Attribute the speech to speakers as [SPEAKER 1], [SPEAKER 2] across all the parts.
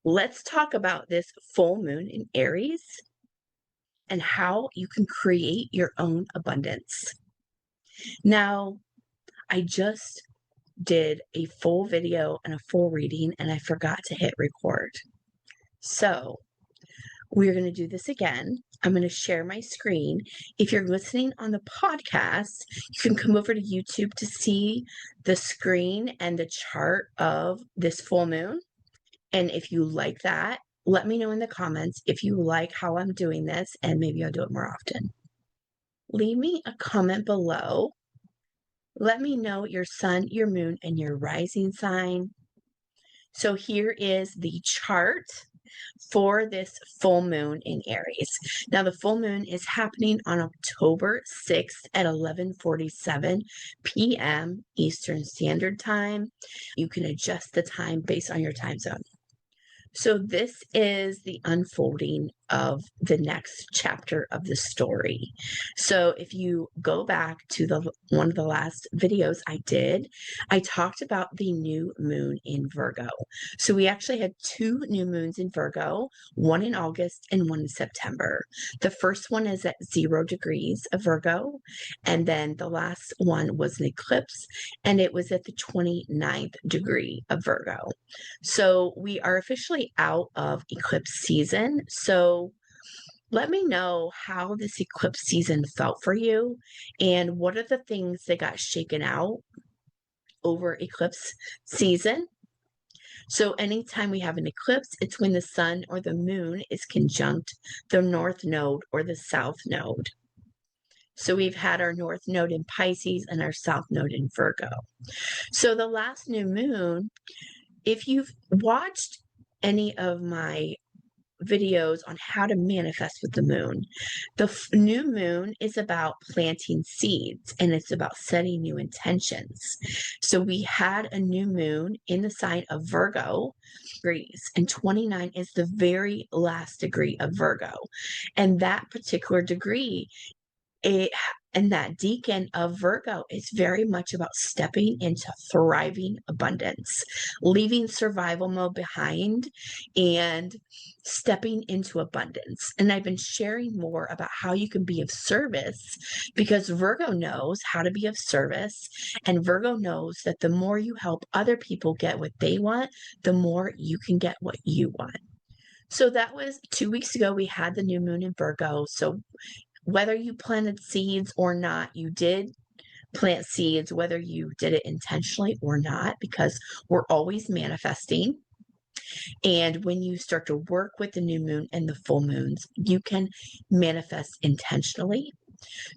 [SPEAKER 1] Let's talk about this full moon in Aries and how you can create your own abundance. Now, I just did a full video and a full reading, and I forgot to hit record. So, we're going to do this again. I'm going to share my screen. If you're listening on the podcast, you can come over to YouTube to see the screen and the chart of this full moon. And if you like that, let me know in the comments if you like how I'm doing this, and maybe I'll do it more often. Leave me a comment below. Let me know your sun, your moon, and your rising sign. So here is the chart for this full moon in Aries. Now, the full moon is happening on October 6th at 11:47 p.m. Eastern Standard Time. You can adjust the time based on your time zone. So this is the unfolding of the next chapter of the story. So if you go back to one of the last videos I did, I talked about the new moon in Virgo. So we actually had two new moons in Virgo, one in August and one in September. The first one is at 0 degrees of Virgo, and then the last one was an eclipse, and it was at the 29th degree of Virgo. So we are officially out of eclipse season. So let me know how this eclipse season felt for you and what are the things that got shaken out over eclipse season. So anytime we have an eclipse, it's when the sun or the moon is conjunct the north node or the south node. So we've had our north node in Pisces and our south node in Virgo. So the last new moon, if you've watched any of my videos on how to manifest with the moon, the new moon is about planting seeds and it's about setting new intentions. So we had a new moon in the sign of Virgo degrees, and 29 is the very last degree of Virgo. And that particular degree, it and that decan of Virgo is very much about stepping into thriving abundance, leaving survival mode behind and stepping into abundance. And I've been sharing more about how you can be of service because Virgo knows how to be of service. And Virgo knows that the more you help other people get what they want, the more you can get what you want. So that was 2 weeks ago. We had the new moon in Virgo. So whether you planted seeds or not, you did plant seeds, whether you did it intentionally or not, because we're always manifesting. And when you start to work with the new moon and the full moons, you can manifest intentionally.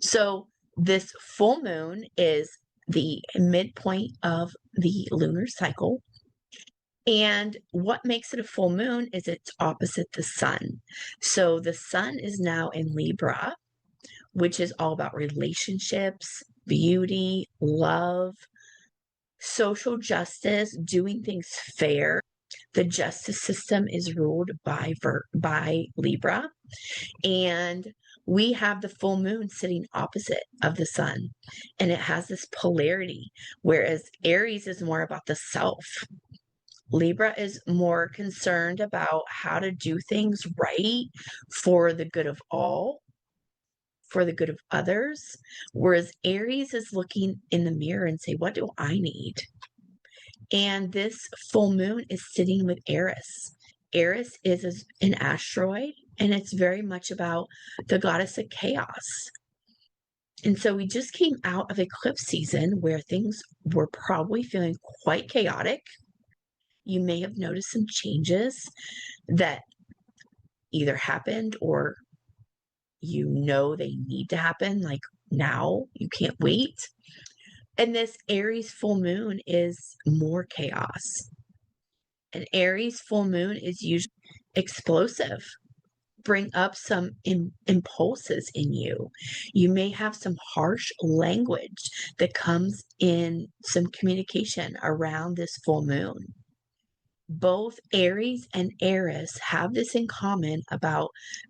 [SPEAKER 1] So this full moon is the midpoint of the lunar cycle. And what makes it a full moon is it's opposite the sun. So the sun is now in Libra, which is all about relationships, beauty, love, social justice, doing things fair. The justice system is ruled by Libra, and we have the full moon sitting opposite of the sun, and it has this polarity, whereas Aries is more about the self. Libra is more concerned about how to do things right for the good of all, for the good of others, whereas Aries is looking in the mirror and say, what do I need? And this full moon is sitting with Eris. Eris is an asteroid, and it's very much about the goddess of chaos. And so we just came out of eclipse season where things were probably feeling quite chaotic. You may have noticed some changes that either happened or you know they need to happen, like now, you can't wait. And this Aries full moon is more chaos. An Aries full moon is usually explosive, bring up some impulses in you. You may have some harsh language that comes in some communication around this full moon. Both Aries and Eris have this in common about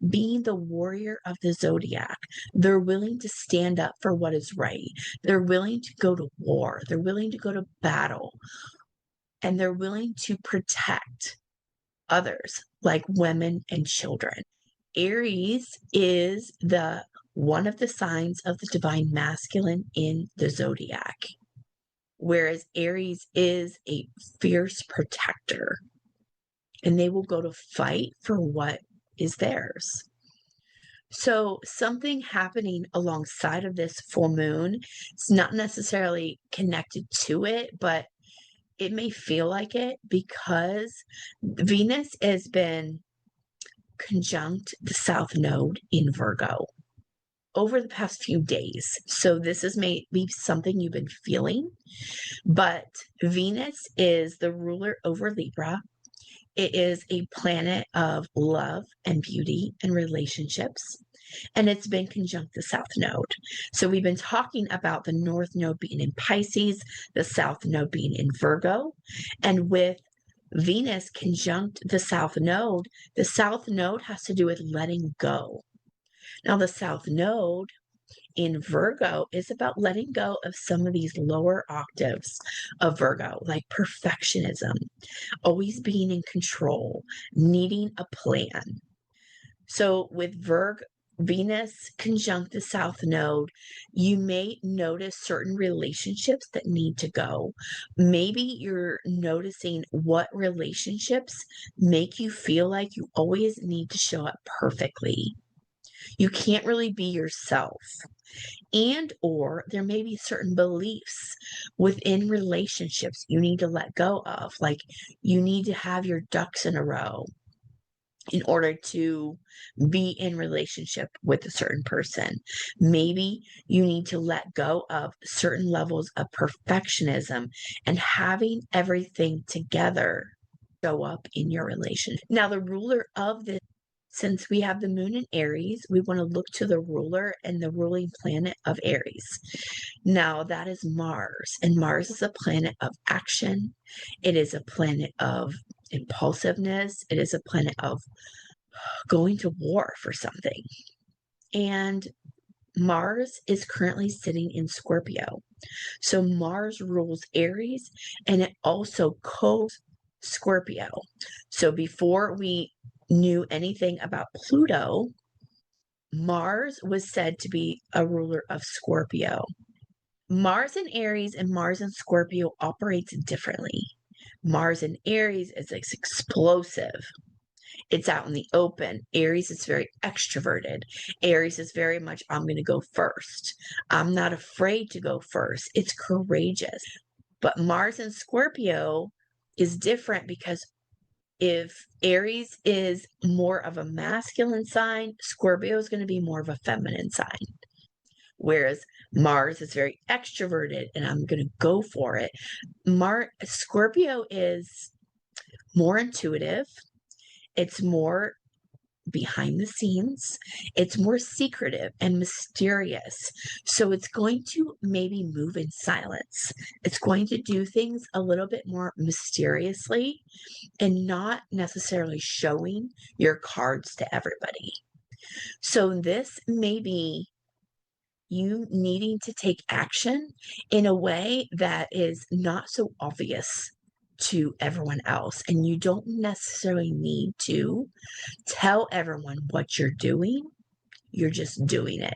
[SPEAKER 1] being the warrior of the zodiac. They're willing to stand up for what is right. They're willing to go to war. They're willing to go to battle. And they're willing to protect others, like women and children. Aries is the one of the signs of the divine masculine in the zodiac, whereas Aries is a fierce protector, and they will go to fight for what is theirs. So something happening alongside of this full moon, it's not necessarily connected to it, but it may feel like it because Venus has been conjunct the South Node in Virgo over the past few days. So this is maybe something you've been feeling, but Venus is the ruler over Libra. It is a planet of love and beauty and relationships, and it's been conjunct the South Node. So we've been talking about the North Node being in Pisces, the South Node being in Virgo, and with Venus conjunct the South Node has to do with letting go. Now, the South Node in Virgo is about letting go of some of these lower octaves of Virgo, like perfectionism, always being in control, needing a plan. So with Venus conjunct the South Node, you may notice certain relationships that need to go. Maybe you're noticing what relationships make you feel like you always need to show up perfectly. You can't really be yourself. And or there may be certain beliefs within relationships you need to let go of, like you need to have your ducks in a row in order to be in relationship with a certain person. Maybe you need to let go of certain levels of perfectionism and having everything together show up in your relationship. Now, the ruler of this, since we have the moon in Aries, we want to look to the ruler and the ruling planet of Aries. Now, that is Mars, and Mars is a planet of action. It is a planet of impulsiveness. It is a planet of going to war for something. And Mars is currently sitting in Scorpio. So Mars rules Aries, and it also co-Scorpio. So before we knew anything about Pluto, Mars was said to be a ruler of Scorpio. Mars in Aries and Mars in Scorpio operates differently. Mars in Aries is explosive. It's out in the open. Aries is very extroverted. Aries is very much, I'm going to go first. I'm not afraid to go first. It's courageous. But Mars in Scorpio is different because if Aries is more of a masculine sign, Scorpio is going to be more of a feminine sign. Whereas Mars is very extroverted and I'm going to go for it. Scorpio is more intuitive. It's more behind the scenes. It's more secretive and mysterious. So it's going to maybe move in silence. It's going to do things a little bit more mysteriously and not necessarily showing your cards to everybody. So this may be you needing to take action in a way that is not so obvious to everyone else. And you don't necessarily need to tell everyone what you're doing. You're just doing it.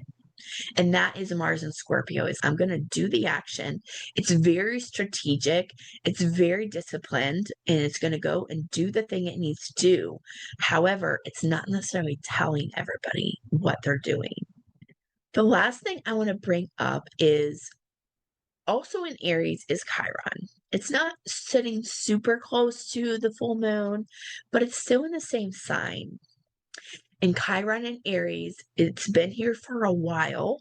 [SPEAKER 1] And that is Mars and Scorpio is I'm going to do the action. It's very strategic. It's very disciplined, and it's going to go and do the thing it needs to do. However, it's not necessarily telling everybody what they're doing. The last thing I want to bring up is also in Aries is Chiron. It's not sitting super close to the full moon, but it's still in the same sign. And Chiron in Aries, it's been here for a while,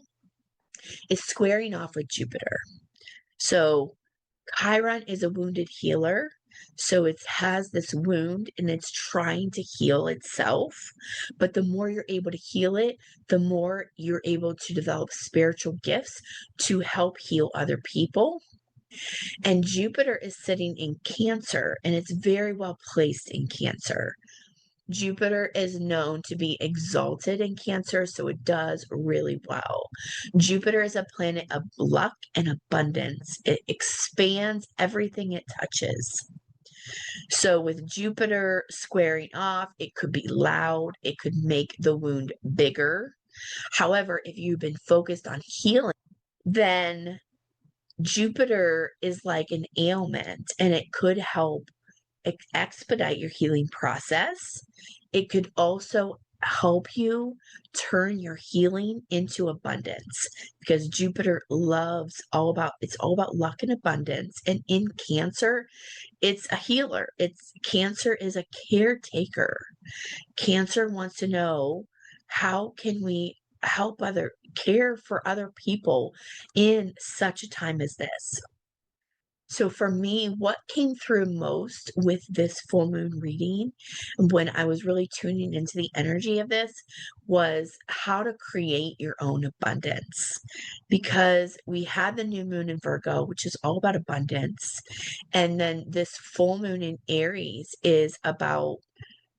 [SPEAKER 1] is squaring off with Jupiter. So Chiron is a wounded healer. So it has this wound and it's trying to heal itself. But the more you're able to heal it, the more you're able to develop spiritual gifts to help heal other people. And Jupiter is sitting in Cancer, and it's very well placed in Cancer. Jupiter is known to be exalted in Cancer, so it does really well. Jupiter is a planet of luck and abundance. It expands everything it touches. So with Jupiter squaring off, it could be loud, it could make the wound bigger. However, if you've been focused on healing, then Jupiter is like an ailment and it could help expedite your healing process. It could also help you turn your healing into abundance because Jupiter loves it's all about luck and abundance. And in Cancer, it's a healer. It's Cancer is a caretaker. Cancer wants to know, how can we help care for other people in such a time as this? So for me, what came through most with this full moon reading when I was really tuning into the energy of this was how to create your own abundance. Because we had the new moon in Virgo, which is all about abundance. And then this full moon in Aries is about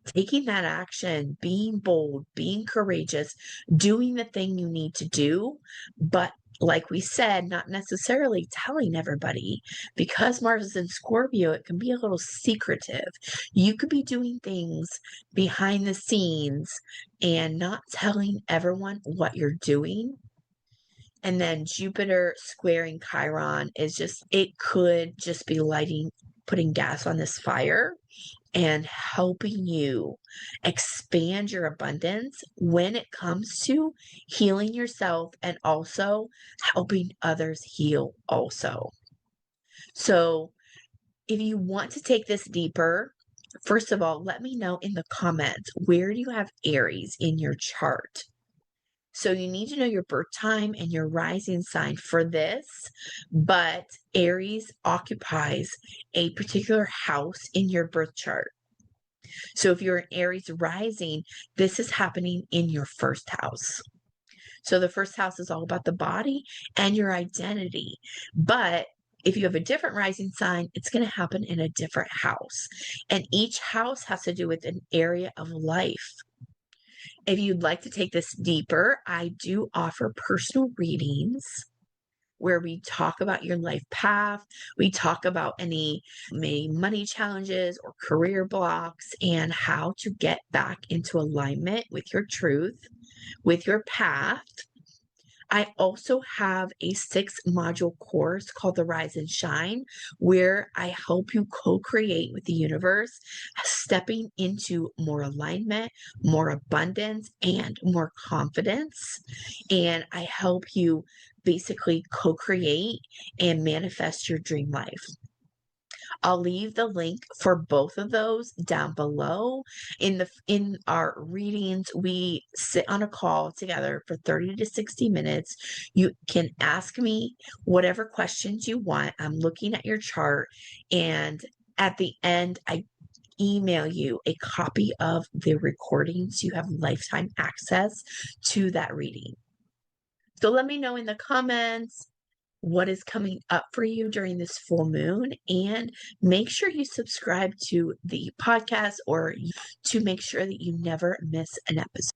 [SPEAKER 1] taking that action, being bold, being courageous, doing the thing you need to do, but like we said, not necessarily telling everybody. Because Mars is in Scorpio, it can be a little secretive. You could be doing things behind the scenes and not telling everyone what you're doing. And then Jupiter squaring Chiron is just, it could just be putting gas on this fire and helping you expand your abundance when it comes to healing yourself and also helping others heal also. So if you want to take this deeper, first of all, let me know in the comments, where do you have Aries in your chart? So you need to know your birth time and your rising sign for this, but Aries occupies a particular house in your birth chart. So if you're an Aries rising, this is happening in your first house. So the first house is all about the body and your identity. But if you have a different rising sign, it's going to happen in a different house. And each house has to do with an area of life. If you'd like to take this deeper, I do offer personal readings where we talk about your life path. We talk about any money challenges or career blocks and how to get back into alignment with your truth, with your path. I also have a 6-module course called the Rise and Shine, where I help you co-create with the universe, stepping into more alignment, more abundance, and more confidence. And I help you basically co-create and manifest your dream life. I'll leave the link for both of those down below. In our readings, we sit on a call together for 30 to 60 minutes. You can ask me whatever questions you want. I'm looking at your chart, and at the end, I email you a copy of the recording so you have lifetime access to that reading. So let me know in the comments what is coming up for you during this full moon, and make sure you subscribe to the podcast or to make sure that you never miss an episode.